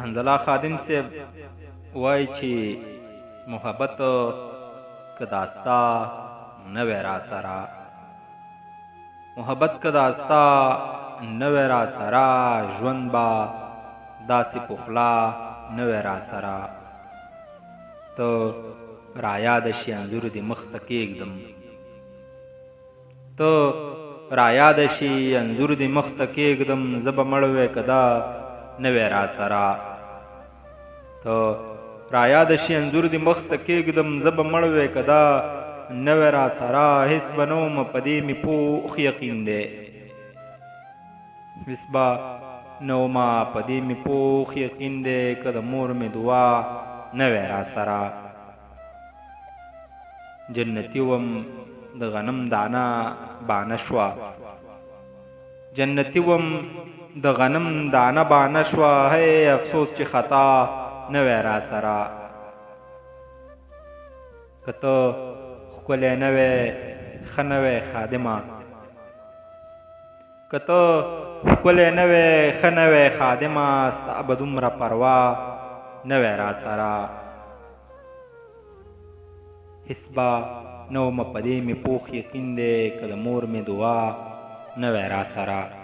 حنظله خادم صاحب وایي چې محبت که داستا نه وی را سره، محبت که داستا نه وی را سره، ژوند به داسې پخلا نه وی را سره. ته رایاد شي انځور دې مخ ته کښېږدم، ته رایاد شي انځور دې مخ ته کښېږدم، زه به مړ وی که دا نه وی را سره. ته رایاد شي انځور دې مخ ته کښېږدم، زه به مړ وی که دا نه وی را سره. هېڅ به نه وم په دې مې پوخ یقین دی، هېڅ به نه وم په دې مې پوخ یقین دی، که د مور مې دعا نه وی را سره. جنتي وم د غنم دانه بانه شوه، جنتي وم د غنم دانه بانه شوه، هی افسوس چې خطا نه وی را سره. که ته ښکلی نه وی ښه نه وی خادمه، که ته ښکلی نه وی ښه نه وی خادمه، ستا به دومره پروا نه وی را سره. هېڅ به نه وم په دې مې پوخ یقین دی، که د مور مې دعا نه وی را سره.